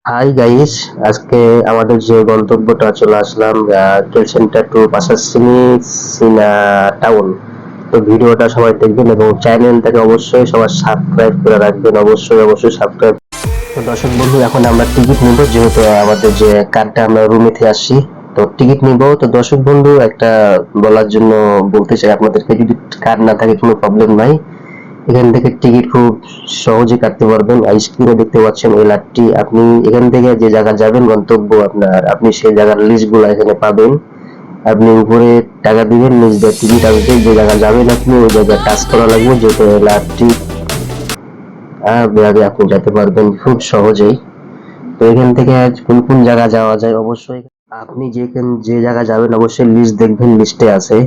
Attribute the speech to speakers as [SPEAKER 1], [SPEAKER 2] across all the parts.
[SPEAKER 1] Hi guys, আজকে আমাদের যে গন্তব্যটা চলে আসলাম কেল সেন্টার টু পাসার সিনি সিনা টাউন। তো ভিডিওটা সবাই দেখবেন এবং চ্যানেলটাকে অবশ্যই সবাই সাবস্ক্রাইব করে রাখবেন। অবশ্যই সাবস্ক্রাইব। তো দর্শক বন্ধু, এখন আমরা টিকিট নিব, যেহেতু আমাদের যে কার্ডটা আমরা রুমে থেকে আসছি। তো টিকিট নিব। তো দর্শক বন্ধু, একটা বলার জন্য বলতে চাই আপনাদেরকে, যদি কার্ড না থাকে কোনো প্রবলেম নাই, এখান থেকে টিকিট খুব সহজে কাটতে পারবেন। আর স্ক্রিনে দেখতে পাচ্ছেন এলআরটি। আপনি এখান থেকে যে জায়গা যাবেন গন্তব্য আপনার, আপনি সেই জায়গার লিস্ট গুলো এখানে পাবেন। আপনি উপরে টাকা দিবেন, নিচ দিয়ে টিকিট আসবে, যে জায়গা যাবেন আপনি ওই জায়গায় টাচ করা লাগবে, যেহেতু এলআরটি বিভাগে আপনি যেতে পারবেন খুব সহজেই। তো এখান থেকে কোন কোন জায়গা যাওয়া যায়, অবশ্যই আপনি যে জায়গা যাবেন অবশ্যই লিস্ট দেখবেন, লিস্টে আছে।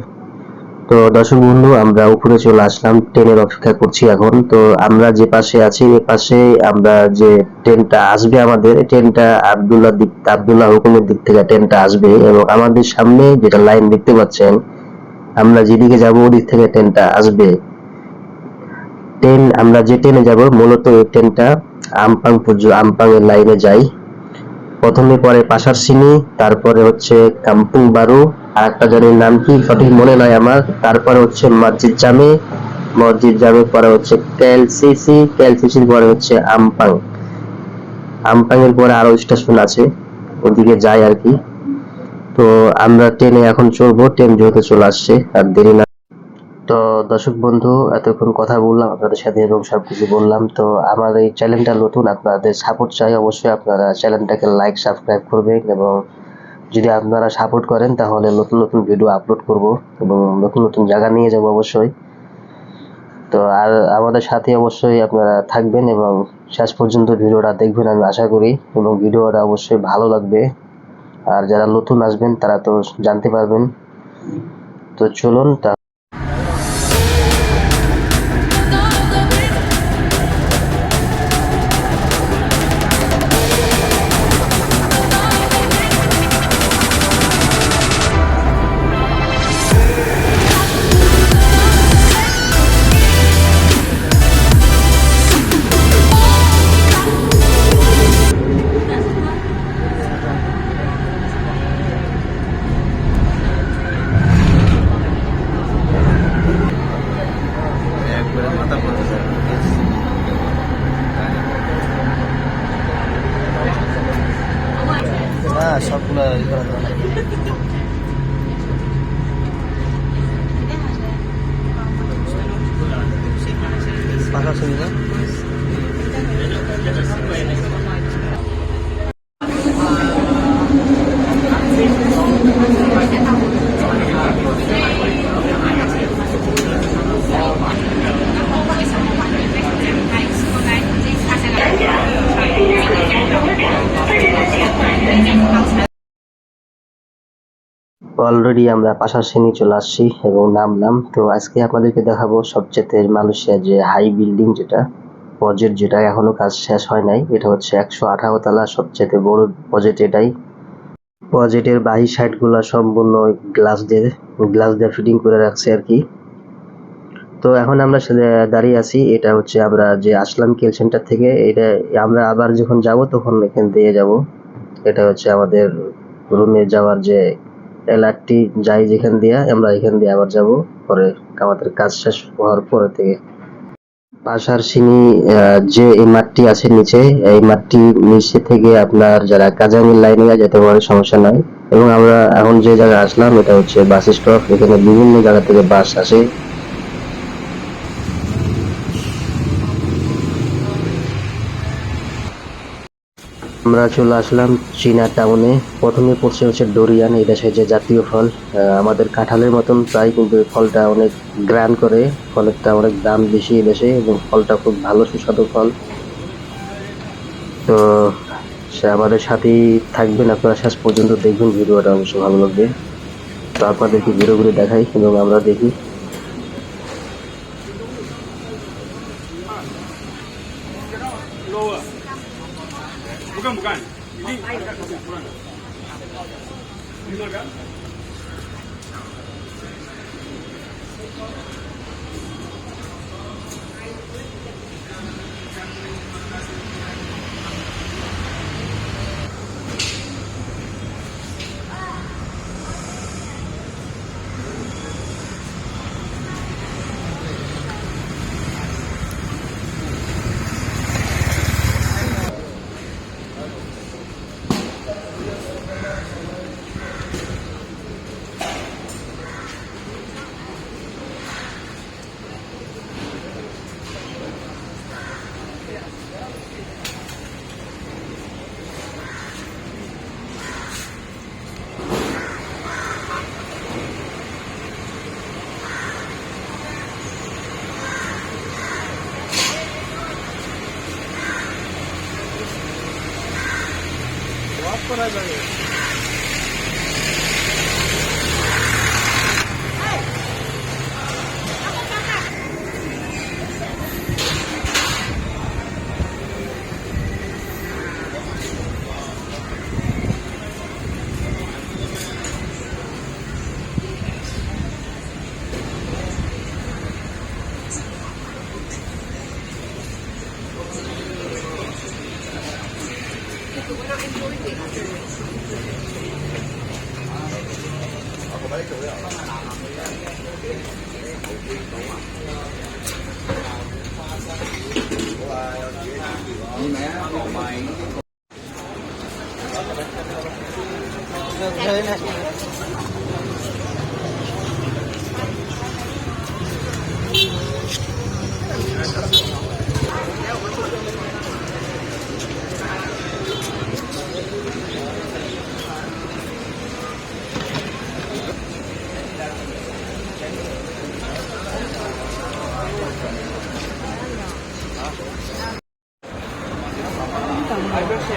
[SPEAKER 1] তো দর্শক বন্ধু, আমরা উপরে চলে আসলাম, ট্রেনের অপেক্ষা করছি এখন। তো আমরা যে পাশে আছি এই পাশে আমরা যে ট্রেনটা আসবে, আমাদের ট্রেনটা আব্দুল্লাহ হুকুমের দিক থেকে ট্রেনটা আসবে, এবং আমাদের সামনে যেটা লাইন দেখতে পাচ্ছেন, আমরা যেদিকে যাব ওদিক থেকে ট্রেনটা আসবে। আমরা যে ট্রেনে যাব মূলত এই ট্রেনটা আমপাং এর লাইনে যায়। প্রথমে পরে পাসার সিনি, তারপরে হচ্ছে কাম্পুং বারু, আর একটা জায়গার নাম কি সঠিক মনে নাই আমার। তারপরে হচ্ছে মসজিদ জামে পরে হচ্ছে কেএলসিসির পরে হচ্ছে আমপাং এর পরে আরো স্টেশন আছে, ওদিকে যাই আর কি। তো আমরা ট্রেনে এখন চড়বো, ট্রেন যেহেতু চলে আসছে, আর দেরি না। তো দর্শক বন্ধু, এতক্ষণ কথা বললাম আপনাদের সাথে এবং সবকিছু বললাম। তো আমার এই চ্যানেলটা নতুন, আপনাদের সাপোর্ট চাই। অবশ্যই আপনারা চ্যানেলটাকে লাইক সাবস্ক্রাইব করবেন, এবং যদি আপনারা সাপোর্ট করেন তাহলে নতুন নতুন ভিডিও আপলোড করব এবং নতুন নতুন জায়গা নিয়ে যাব অবশ্যই। তো আর আমাদের সাথে অবশ্যই আপনারা থাকবেন এবং শেষ পর্যন্ত ভিডিওটা দেখবেন আমি আশা করি, এবং ভিডিওটা অবশ্যই ভালো লাগবে। আর যারা নতুন আসবেন তারা তো জানতে পারবেন। তো চলুন সবগুলো পাশার সঙ্গে অলরেডি আমরা পাশার শ্রেণী চলে আসছি এবং নামলাম। তো আজকে আপনাদেরকে দেখাবো সবচেয়ে মালয়েশিয়ার যে হাই বিল্ডিং, যেটা প্রজেক্ট, যেটা এখনো কাজ শেষ হয় নাই। এটা হচ্ছে 118 তলা সবচেয়ে বড় প্রজেক্ট এটাই। প্রজেক্টের বাহির সাইড গুলা সম্পূর্ণ গ্লাস দিয়ে ফিটিং করে রাখছে আর কি। তো এখন আমরা দাঁড়িয়ে আছি, এটা হচ্ছে আমরা যে আসলাম কেল সেন্টার থেকে। এটা আমরা আবার যখন যাব তখন এখান দিয়ে যাব। এটা হচ্ছে আমাদের রুমে যাওয়ার যে এলআরটি যাই, যেখান দিয়ে আমরা এখান দিয়ে আবার যাব পরে, আমাদের কাজ শেষ হওয়ার পরে থেকে। পাশার সিনি যে এই মাঠটি আছে নিচে, এই মাঠটি নিচে থেকে আপনার যারা কাজাঙ্গের লাইনে যেতে পারে, সমস্যা নাই। এবং আমরা এখন যে জায়গায় আসলাম এটা হচ্ছে বাস স্টপ। এখানে বিভিন্ন জায়গা থেকে বাস আসে। আমরা চলে আসলাম চীনা টাউনে। প্রথমে পড়ছে হচ্ছে ডোরিয়ান, এই দেশের যে জাতীয় ফল। আমাদের কাঁঠালের মতন প্রায়, কিন্তু এই ফলটা অনেক গ্রান করে, ফলেরটা অনেক দাম বেশি এই দেশে, এবং ফলটা খুব ভালো সুস্বাদু ফল। তো সে আমাদের সাথেই থাকবেন, আপনারা শেষ পর্যন্ত দেখবেন, ভিডিওটা অবশ্যই ভালো লাগবে। তো আপনাদেরকে ঘুরে ঘুরে দেখাই এবং আমরা দেখি।
[SPEAKER 2] করা যাবে।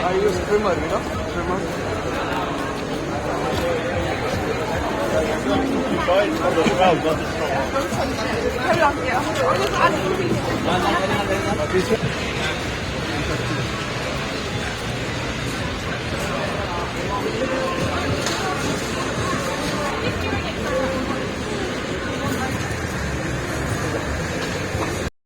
[SPEAKER 2] I use trimmer, you know, trimmer. This